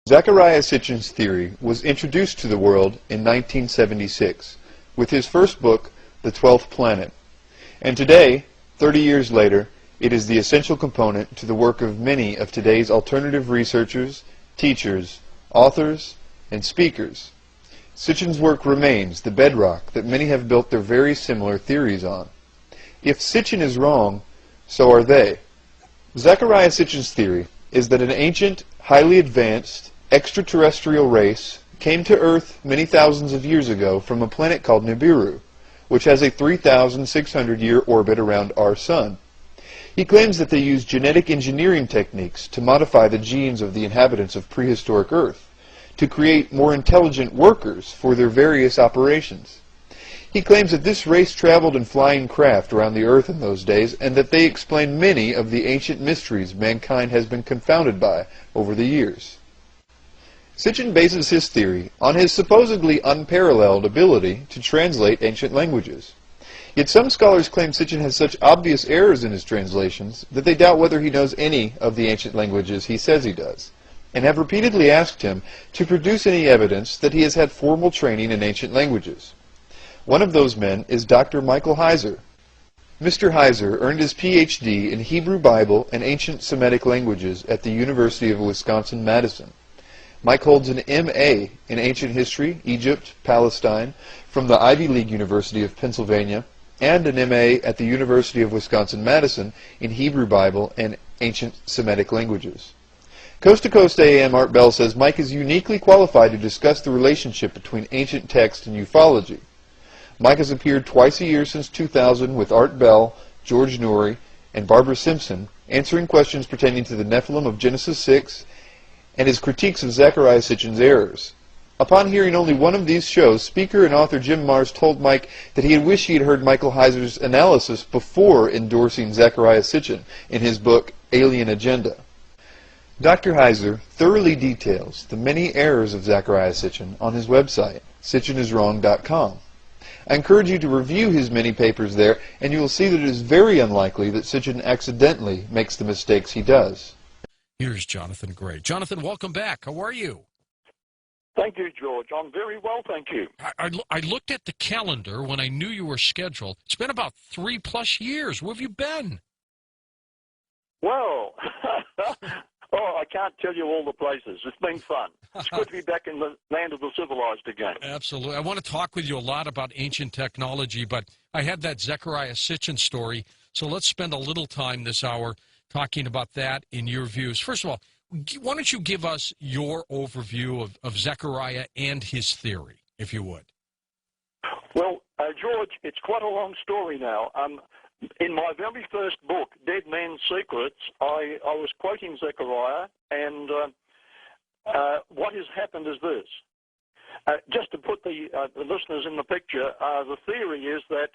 Zecharia Sitchin's theory was introduced to the world in 1976 with his first book, The 12th Planet, and today, 30 years later, it is the essential component to the work of many of today's alternative researchers, teachers, authors, and speakers. Sitchin's work remains the bedrock that many have built their very similar theories on. If Sitchin is wrong, so are they. Zecharia Sitchin's theory is that an ancient, highly advanced, extraterrestrial race came to Earth many thousands of years ago from a planet called Nibiru, which has a 3,600-year orbit around our Sun. He claims that they used genetic engineering techniques to modify the genes of the inhabitants of prehistoric Earth, to create more intelligent workers for their various operations. He claims that this race traveled in flying craft around the Earth in those days, and that they explain many of the ancient mysteries mankind has been confounded by over the years. Sitchin bases his theory on his supposedly unparalleled ability to translate ancient languages. Yet some scholars claim Sitchin has such obvious errors in his translations that they doubt whether he knows any of the ancient languages he says he does, and have repeatedly asked him to produce any evidence that he has had formal training in ancient languages. One of those men is Dr. Michael Heiser. Mr. Heiser earned his Ph.D. in Hebrew Bible and ancient Semitic languages at the University of Wisconsin-Madison. Mike holds an M.A. in ancient history, Egypt, Palestine, from the Ivy League University of Pennsylvania, and an M.A. at the University of Wisconsin-Madison in Hebrew Bible and ancient Semitic languages. Coast to Coast AM Art Bell says Mike is uniquely qualified to discuss the relationship between ancient text and ufology. Mike has appeared twice a year since 2000 with Art Bell, George Noory, and Barbara Simpson, answering questions pertaining to the Nephilim of Genesis 6 and his critiques of Zecharia Sitchin's errors. Upon hearing only one of these shows, speaker and author Jim Marrs told Mike that he had wished he had heard Michael Heiser's analysis before endorsing Zecharia Sitchin in his book Alien Agenda. Dr. Heiser thoroughly details the many errors of Zecharia Sitchin on his website, sitchiniswrong.com. I encourage you to review his many papers there, and you will see that it is very unlikely that Sitchin accidentally makes the mistakes he does. Here's Jonathan Gray. Jonathan, welcome back. How are you? Thank you, George. I'm very well, thank you. I looked at the calendar when I knew you were scheduled. It's been about 3+ years. Where have you been? Well, I can't tell you all the places. It's been fun. It's good to be back in the land of the civilized again. Absolutely. I want to talk with you a lot about ancient technology, but I had that Zecharia Sitchin story, so let's spend a little time this hour talking about that in your views. First of all, why don't you give us your overview of Zecharia and his theory, if you would? Well, George, it's quite a long story now. In my very first book, Dead Men's Secrets, I was quoting Zecharia, and what has happened is this. Just to put the listeners in the picture, the theory is that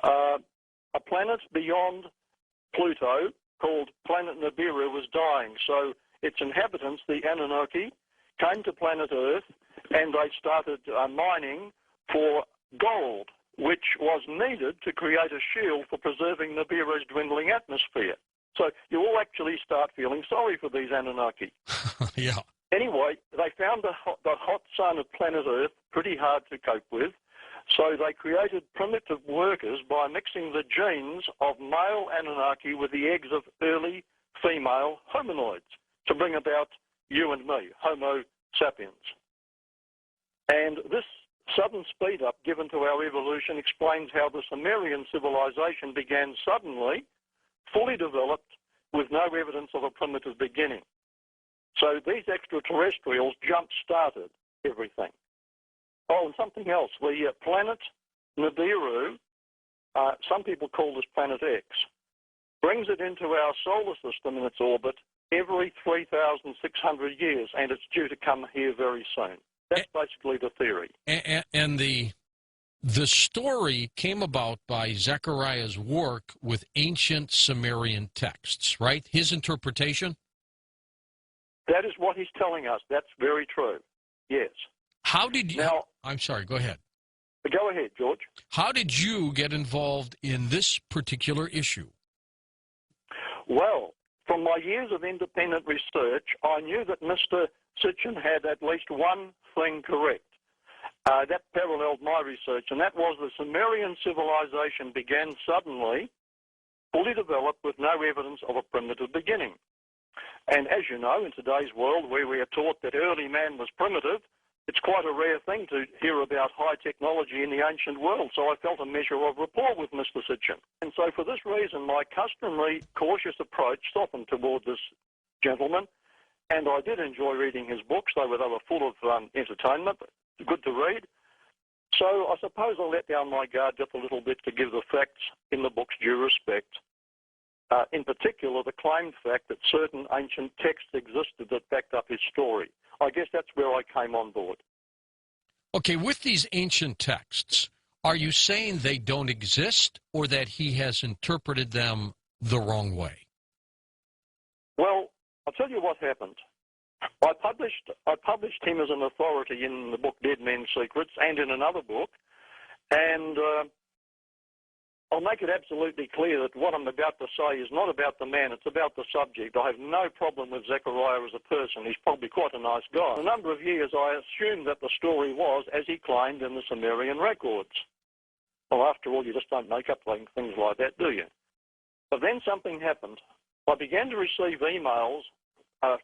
a planet beyond Pluto, called planet Nibiru, was dying. So its inhabitants, the Anunnaki, came to planet Earth, and they started mining for gold, which was needed to create a shield for preserving Nibiru's dwindling atmosphere. So you all actually start feeling sorry for these Anunnaki. Yeah. Anyway, they found the hot sun of planet Earth pretty hard to cope with, so they created primitive workers by mixing the genes of male Anunnaki with the eggs of early female hominoids to bring about you and me, Homo sapiens. And this sudden speed-up given to our evolution explains how the Sumerian civilization began suddenly, fully developed, with no evidence of a primitive beginning. So these extraterrestrials jump-started everything. Oh, and something else. The planet Nibiru, some people call this planet X, brings it into our solar system in its orbit every 3,600 years, and it's due to come here very soon. That's basically the theory. And the story came about by Zechariah's work with ancient Sumerian texts, right? His interpretation? That is what he's telling us. That's very true. Yes. How did you... Now, I'm sorry, go ahead. Go ahead, George. How did you get involved in this particular issue? Well, from my years of independent research, I knew that Mr. Sitchin had at least one thing correct. That paralleled my research, and that was the Sumerian civilization began suddenly, fully developed with no evidence of a primitive beginning. And as you know, in today's world where we are taught that early man was primitive, it's quite a rare thing to hear about high technology in the ancient world, so I felt a measure of rapport with Mr. Sitchin. And so for this reason, my customary cautious approach softened toward this gentleman, and I did enjoy reading his books, though they were full of entertainment, good to read. So I suppose I let down my guard just a little bit to give the facts in the books due respect. In particular, the claimed fact that certain ancient texts existed that backed up his story. I guess that's where I came on board. Okay, with these ancient texts, are you saying they don't exist or that he has interpreted them the wrong way? Well, I'll tell you what happened. I published him as an authority in the book Dead Men's Secrets and in another book, and I'll make it absolutely clear that what I'm about to say is not about the man, it's about the subject. I have no problem with Zecharia as a person. He's probably quite a nice guy. For a number of years, I assumed that the story was as he claimed in the Sumerian records. Well, after all, you just don't make up things like that, do you? But then something happened. I began to receive emails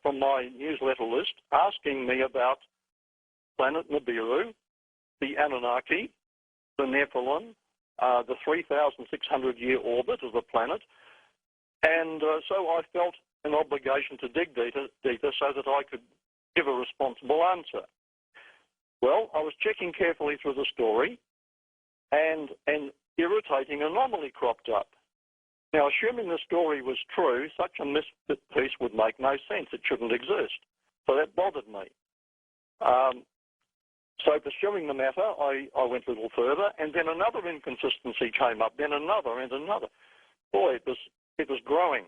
from my newsletter list asking me about planet Nibiru, the Anunnaki, the Nephilim, the 3,600-year orbit of the planet, and so I felt an obligation to dig deeper so that I could give a responsible answer. Well, I was checking carefully through the story, and an irritating anomaly cropped up. Now, assuming the story was true, such a misfit piece would make no sense. It shouldn't exist. So that bothered me. So pursuing the matter, I went a little further, and then another inconsistency came up, then another and another. Boy, it was growing.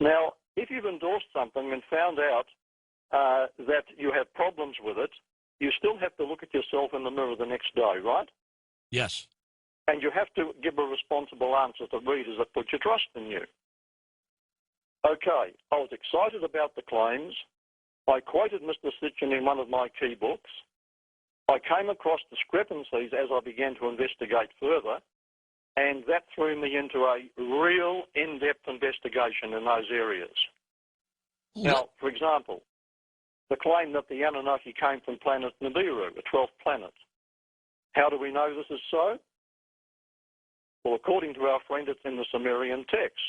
Now, if you've endorsed something and found out that you have problems with it, you still have to look at yourself in the mirror the next day, right? Yes. And you have to give a responsible answer to readers that put your trust in you. Okay, I was excited about the claims. I quoted Mr. Sitchin in one of my key books. I came across discrepancies as I began to investigate further, and that threw me into a real in-depth investigation in those areas. Now, for example, the claim that the Anunnaki came from planet Nibiru, the 12th planet. How do we know this is so? Well, according to our friend, it's in the Sumerian text.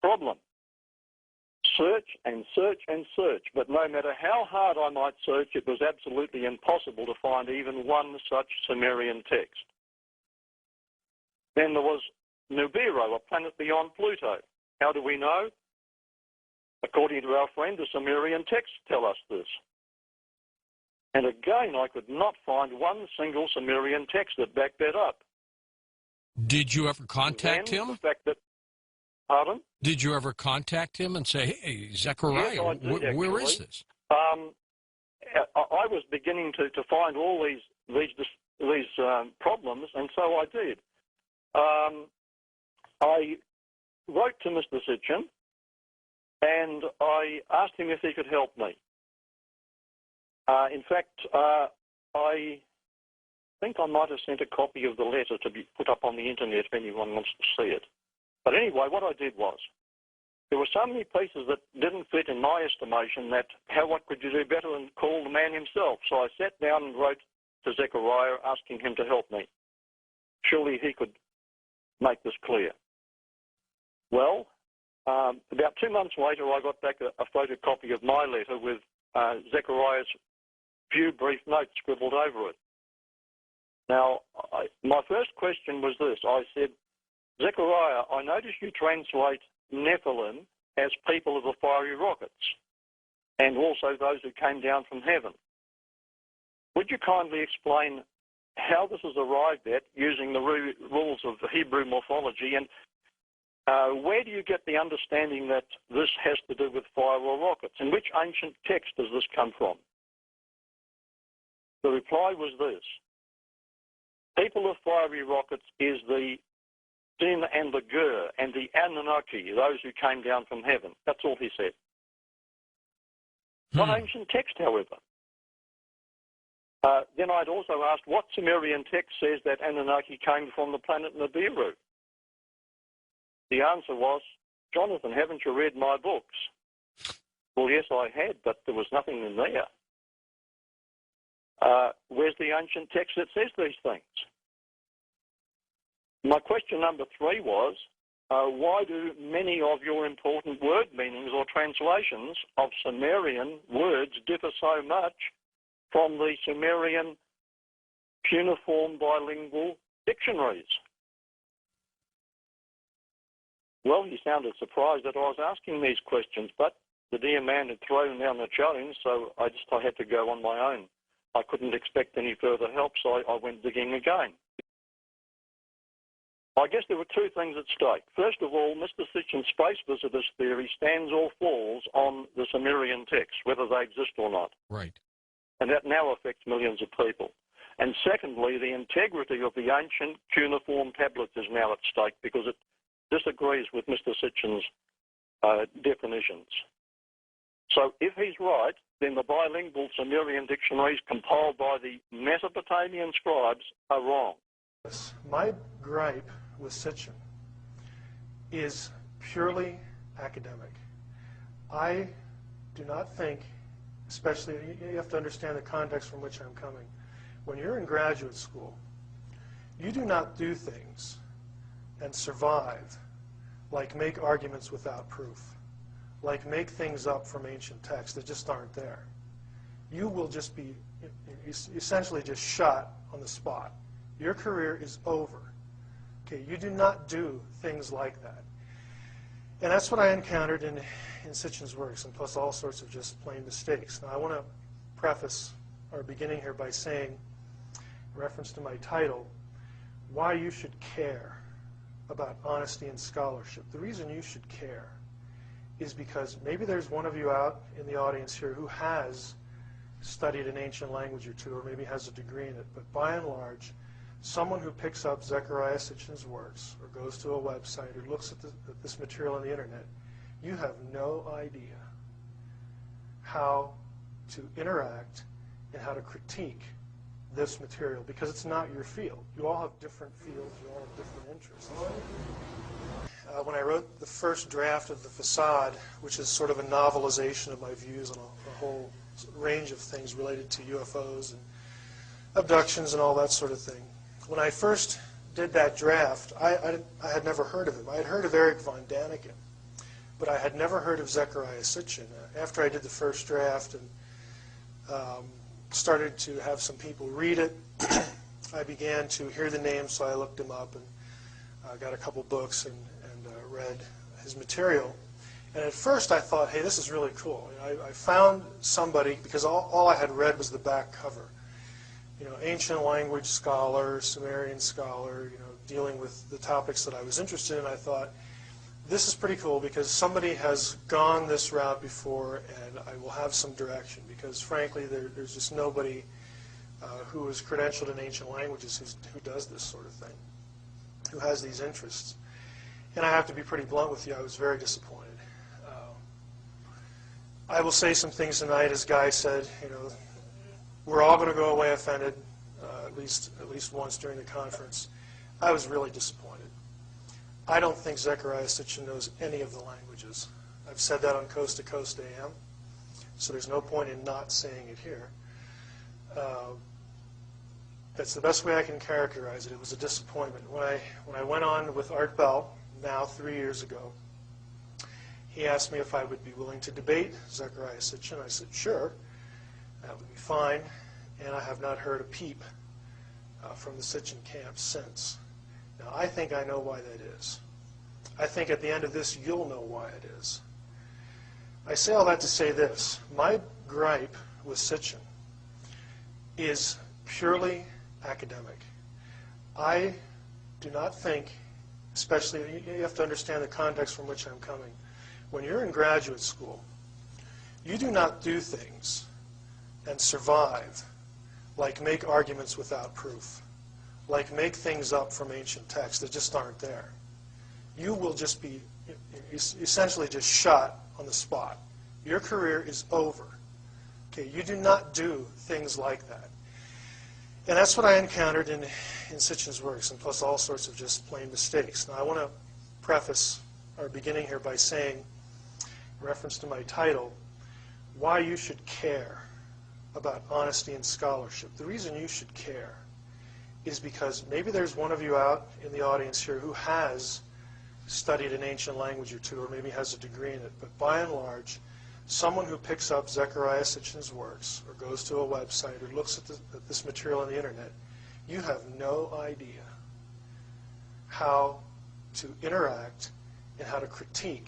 Problem. Search and search and search, but no matter how hard I might search, it was absolutely impossible to find even one such Sumerian text. Then there was Nibiru, a planet beyond Pluto. How do we know? According to our friend, the Sumerian texts tell us this. And again, I could not find one single Sumerian text that backed that up. Did you ever contact him? The fact that, pardon? Did you ever contact him and say, hey, Zecharia, yes, I did, where is this? I was beginning to find all these problems, and so I did. I wrote to Mr. Sitchin, and I asked him if he could help me. In fact, I think I might have sent a copy of the letter to be put up on the internet if anyone wants to see it. But anyway, what I did was, there were so many pieces that didn't fit in my estimation that what could you do better than call the man himself? So I sat down and wrote to Zecharia asking him to help me. Surely he could make this clear. Well, about 2 months later, I got back a photocopy of my letter with Zechariah's few brief notes scribbled over it. Now, my first question was this. I said, Zecharia, I notice you translate Nephilim as people of the fiery rockets, and also those who came down from heaven. Would you kindly explain how this is arrived at using the rules of the Hebrew morphology, and where do you get the understanding that this has to do with fire or rockets? In which ancient text does this come from? The reply was this. People of fiery rockets is the Sin and the Gur and the Anunnaki, those who came down from heaven. That's all he said. Not ancient text, however. Then I'd also asked what Sumerian text says that Anunnaki came from the planet Nibiru. The answer was, Jonathan, haven't you read my books? Well, yes, I had, but there was nothing in there. Where's the ancient text that says these things? My question number 3 was, why do many of your important word meanings or translations of Sumerian words differ so much from the Sumerian cuneiform bilingual dictionaries? Well, he sounded surprised that I was asking these questions, but the dear man had thrown down the challenge, so I had to go on my own. I couldn't expect any further help, so I went digging again. I guess there were 2 things at stake. First of all, Mr. Sitchin's space visitors theory stands or falls on the Sumerian texts, whether they exist or not. Right. And that now affects millions of people. And secondly, the integrity of the ancient cuneiform tablets is now at stake because it disagrees with Mr. Sitchin's definitions. So if he's right, then the bilingual Sumerian dictionaries compiled by the Mesopotamian scribes are wrong. My gripe with Sitchin is purely academic. I do not think, especially, you have to understand the context from which I'm coming. When you're in graduate school, you do not do things and survive like make arguments without proof, like make things up from ancient texts that just aren't there. You will just be essentially just shot on the spot. Your career is over. Okay, you do not do things like that. And that's what I encountered in Sitchin's works, and plus all sorts of just plain mistakes. Now I want to preface our beginning here by saying, in reference to my title, why you should care about honesty and scholarship. The reason you should care is because maybe there's one of you out in the audience here who has studied an ancient language or two, or maybe has a degree in it, but by and large, someone who picks up Zecharia Sitchin's works or goes to a website or looks at this material on the internet, you have no idea how to interact and how to critique this material because it's not your field. You all have different fields, you all have different interests. When I wrote the first draft of The Facade, which is sort of a novelization of my views on a whole range of things related to UFOs and abductions and all that sort of thing, when I first did that draft, I had never heard of him. I had heard of Eric von Daniken, but I had never heard of Zecharia Sitchin. After I did the first draft and started to have some people read it, I began to hear the names, so I looked him up and got a couple books and read his material. And at first I thought, hey, this is really cool. You know, I found somebody, because all I had read was the back cover. You know, ancient language scholar, Sumerian scholar, you know, dealing with the topics that I was interested in. I thought, this is pretty cool because somebody has gone this route before and I will have some direction because, frankly, there's just nobody who is credentialed in ancient languages who does this sort of thing, who has these interests. And I have to be pretty blunt with you, I was very disappointed. I will say some things tonight, as Guy said, you know, we're all going to go away offended, at least once during the conference. I was really disappointed. I don't think Zecharia Sitchin knows any of the languages. I've said that on Coast to Coast AM, so there's no point in not saying it here. That's the best way I can characterize it. It was a disappointment. When I went on with Art Bell, now 3 years ago, he asked me if I would be willing to debate Zecharia Sitchin. I said, sure, that would be fine, and I have not heard a peep from the Sitchin camp since. Now, I think I know why that is. I think at the end of this, you'll know why it is. I say all that to say this. My gripe with Sitchin is purely academic. I do not think, especially, you have to understand the context from which I'm coming. When you're in graduate school, you do not do things and survive like make arguments without proof, like make things up from ancient texts that just aren't there. you will just be essentially just shot on the spot. Your career is over. Okay, you do not do things like that. And that's what I encountered in Sitchin's works, and plus all sorts of just plain mistakes. Now I want to preface our beginning here by saying, in reference to my title, why you should care about honesty and scholarship. The reason you should care is because maybe there's one of you out in the audience here who has studied an ancient language or two, or maybe has a degree in it, but by and large, someone who picks up Zecharia Sitchin's works, or goes to a website, or looks at this material on the internet, you have no idea how to interact and how to critique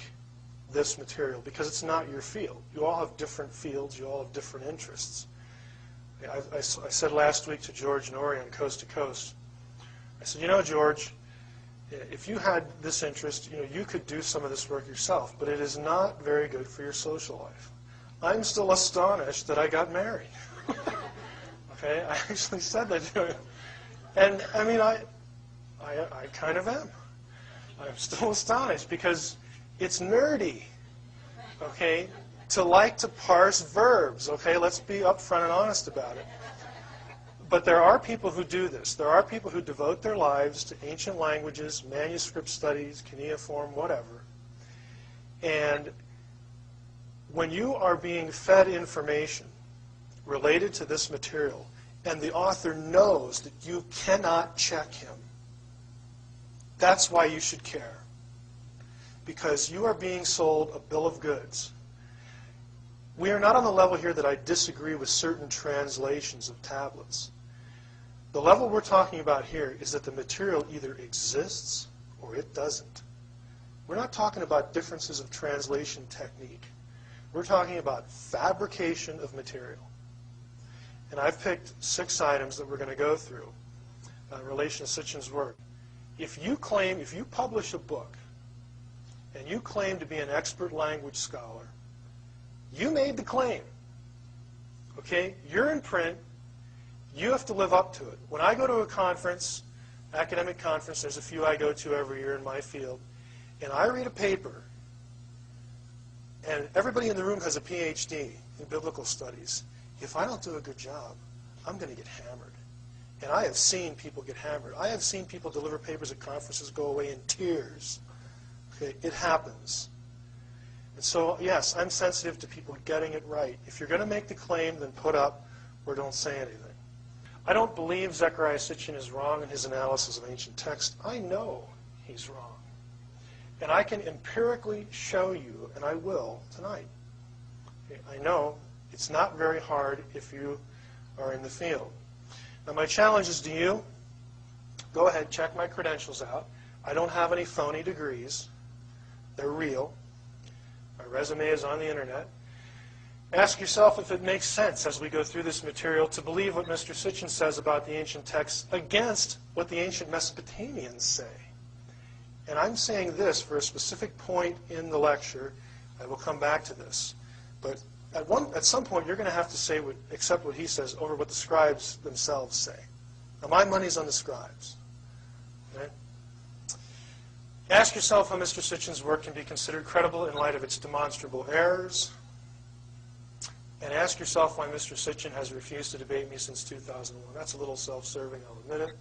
this material, because it's not your field. You all have different fields, you all have different interests. I said last week to George Norrie on Coast to Coast, I said, you know, George, if you had this interest, you could do some of this work yourself, but it is not very good for your social life. I'm still astonished that I got married. Okay, I actually said that to him. And I mean, I kind of am. I'm still astonished because it's nerdy, okay, to like to parse verbs, okay? Let's be upfront and honest about it. But there are people who do this. There are people who devote their lives to ancient languages, manuscript studies, cuneiform, whatever. And when you are being fed information related to this material, and the author knows that you cannot check him, that's why you should care. Because you are being sold a bill of goods. We are not on the level here that I disagree with certain translations of tablets. The level we're talking about here is that the material either exists or it doesn't. We're not talking about differences of translation technique. We're talking about fabrication of material. And I've picked 6 items that we're going to go through in relation to Sitchin's work. If you publish a book and you claim to be an expert language scholar, you made the claim. Okay? You're in print. You have to live up to it. When I go to a conference, academic conference, there's a few I go to every year in my field, and I read a paper, and everybody in the room has a PhD in biblical studies. If I don't do a good job, I'm going to get hammered. And I have seen people get hammered. I have seen people deliver papers at conferences go away in tears. Okay, it happens. And so, yes, I'm sensitive to people getting it right. If you're going to make the claim, then put up or don't say anything. I don't believe Zecharia Sitchin is wrong in his analysis of ancient text. I know he's wrong. And I can empirically show you, and I will tonight. Okay, I know it's not very hard if you are in the field. Now my challenge is to you, go ahead, check my credentials out. I don't have any phony degrees. They're real. My resume is on the internet. Ask yourself if it makes sense as we go through this material to believe what Mr. Sitchin says about the ancient texts against what the ancient Mesopotamians say. And I'm saying this for a specific point in the lecture. I will come back to this. But at some point, you're going to have to accept what he says over what the scribes themselves say. Now, my money's on the scribes. Okay? Ask yourself how Mr. Sitchin's work can be considered credible in light of its demonstrable errors. And ask yourself why Mr. Sitchin has refused to debate me since 2001. That's a little self-serving, I'll admit it.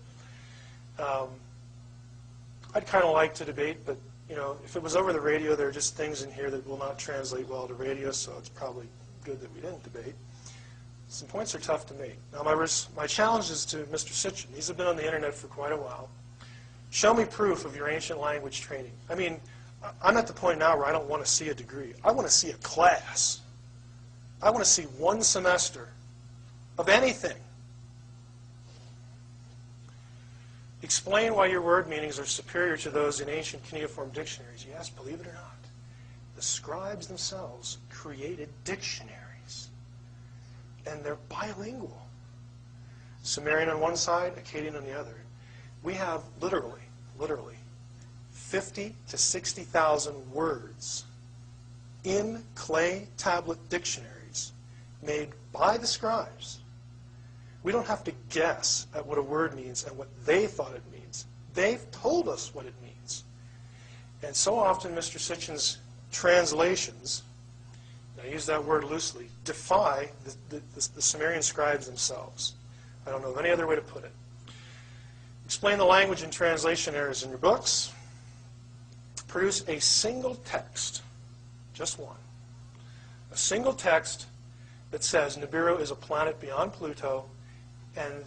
I'd kind of like to debate, but if it was over the radio, there are just things in here that will not translate well to radio, so it's probably good that we didn't debate. Some points are tough to make. Now, my challenge is to Mr. Sitchin. These have been on the internet for quite a while. Show me proof of your ancient language training. I mean, I'm at the point now where I don't want to see a degree. I want to see a class. I want to see one semester of anything. Explain why your word meanings are superior to those in ancient cuneiform dictionaries. Yes, believe it or not, the scribes themselves created dictionaries, and they're bilingual. Sumerian on one side, Akkadian on the other. We have literally 50 to 60,000 words in clay tablet dictionaries made by the scribes. We don't have to guess at what a word means and what they thought it means. They've told us what it means. And so often Mr. Sitchin's translations, I use that word loosely, defy the Sumerian scribes themselves. I don't know of any other way to put it. Explain the language and translation errors in your books. Produce a single text, just one, a single text that says Nibiru is a planet beyond Pluto, and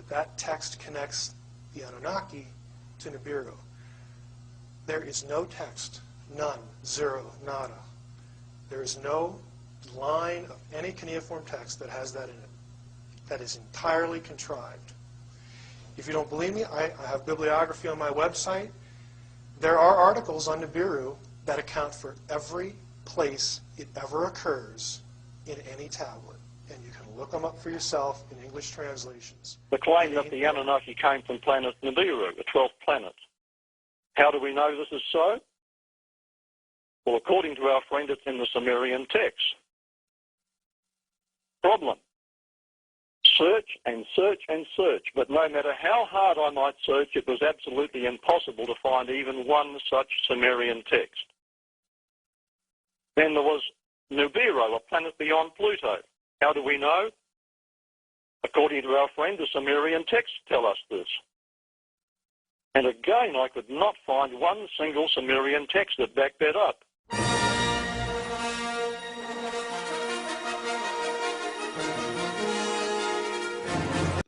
that text connects the Anunnaki to Nibiru. There is no text, none, zero, nada. There is no line of any cuneiform text that has that in it. That is entirely contrived. If you don't believe me, I have bibliography on my website. There are articles on Nibiru that account for every place it ever occurs in any tablet. And you can look them up for yourself in English translations. The claim that the Anunnaki came from planet Nibiru, the 12th planet. How do we know this is so? Well, according to our friend, it's in the Sumerian text. Problem. Search and search and search, but no matter how hard I might search, it was absolutely impossible to find even one such Sumerian text. Then there was Nibiru, a planet beyond Pluto. How do we know? According to our friend, the Sumerian texts tell us this. And again, I could not find one single Sumerian text that backed that up.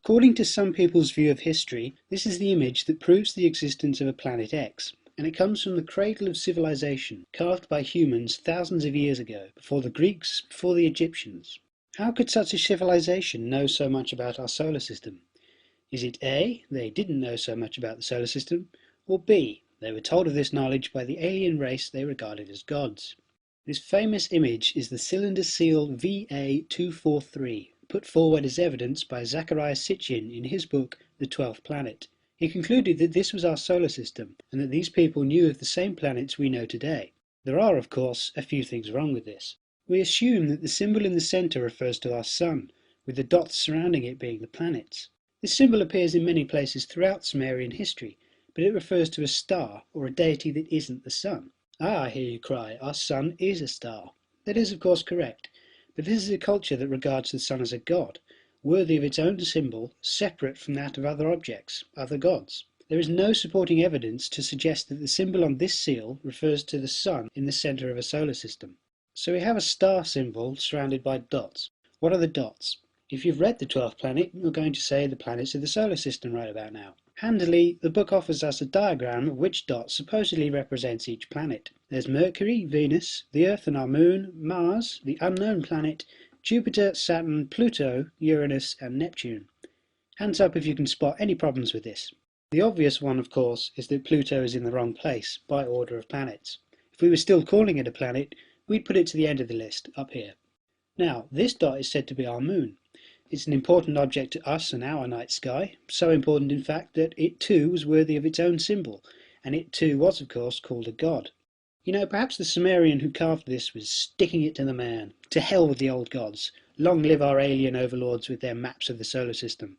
According to some people's view of history, this is the image that proves the existence of a planet X, and it comes from the cradle of civilization, carved by humans thousands of years ago, before the Greeks, before the Egyptians. How could such a civilization know so much about our solar system? Is it A, they didn't know so much about the solar system, or B, they were told of this knowledge by the alien race they regarded as gods? This famous image is the cylinder seal VA243, put forward as evidence by Zecharia Sitchin in his book The 12th Planet. He concluded that this was our solar system, and that these people knew of the same planets we know today. There are, of course, a few things wrong with this. We assume that the symbol in the centre refers to our sun, with the dots surrounding it being the planets. This symbol appears in many places throughout Sumerian history, but it refers to a star, or a deity that isn't the sun. Ah, I hear you cry, our sun is a star. That is, of course, correct. But this is a culture that regards the sun as a god, worthy of its own symbol, separate from that of other objects, other gods. There is no supporting evidence to suggest that the symbol on this seal refers to the sun in the centre of a solar system. So we have a star symbol surrounded by dots. What are the dots? If you've read The 12th Planet, you're going to say the planets of the solar system right about now. Handily, the book offers us a diagram of which dot supposedly represents each planet. There's Mercury, Venus, the Earth and our Moon, Mars, the unknown planet, Jupiter, Saturn, Pluto, Uranus and Neptune. Hands up if you can spot any problems with this. The obvious one, of course, is that Pluto is in the wrong place, by order of planets. If we were still calling it a planet, we'd put it to the end of the list, up here. Now, this dot is said to be our Moon. It's an important object to us and our night sky, so important in fact that it too was worthy of its own symbol, and it too was of course called a god. You know, perhaps the Sumerian who carved this was sticking it to the man. To hell with the old gods. Long live our alien overlords with their maps of the solar system.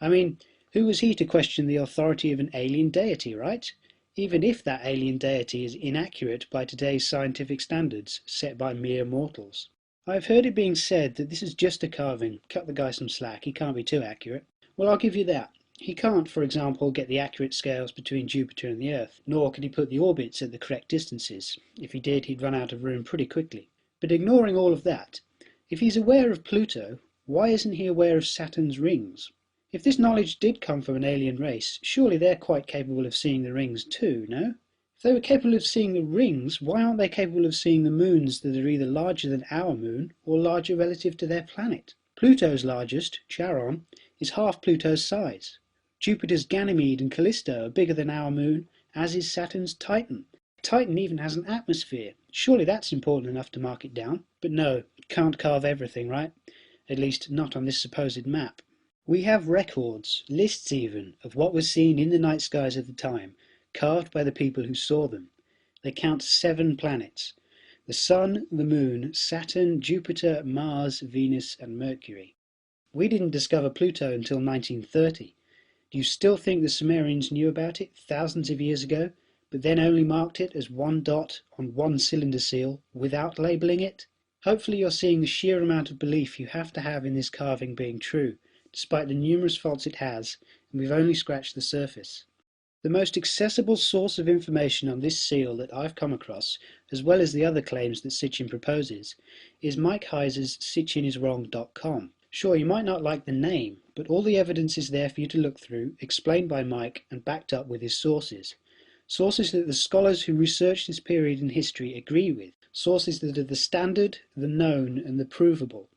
I mean, who was he to question the authority of an alien deity, right? Even if that alien deity is inaccurate by today's scientific standards, set by mere mortals. I've heard it being said that this is just a carving. Cut the guy some slack, he can't be too accurate. Well, I'll give you that. He can't, for example, get the accurate scales between Jupiter and the Earth, nor can he put the orbits at the correct distances. If he did, he'd run out of room pretty quickly. But ignoring all of that, if he's aware of Pluto, why isn't he aware of Saturn's rings? If this knowledge did come from an alien race, surely they're quite capable of seeing the rings too, no? If they were capable of seeing the rings, why aren't they capable of seeing the moons that are either larger than our moon or larger relative to their planet? Pluto's largest, Charon, is half Pluto's size. Jupiter's Ganymede and Callisto are bigger than our moon, as is Saturn's Titan. Titan even has an atmosphere. Surely that's important enough to mark it down. But no, it can't carve everything, right? At least not on this supposed map. We have records, lists even, of what was seen in the night skies of the time, carved by the people who saw them. They count 7 planets: the Sun, the Moon, Saturn, Jupiter, Mars, Venus and Mercury. We didn't discover Pluto until 1930. Do you still think the Sumerians knew about it thousands of years ago, but then only marked it as one dot on one cylinder seal without labelling it? Hopefully you're seeing the sheer amount of belief you have to have in this carving being true, despite the numerous faults it has, and we've only scratched the surface. The most accessible source of information on this seal that I've come across, as well as the other claims that Sitchin proposes, is Mike Heiser's SitchinIsWrong.com. Sure, you might not like the name, but all the evidence is there for you to look through, explained by Mike and backed up with his sources. Sources that the scholars who research this period in history agree with. Sources that are the standard, the known, and the provable.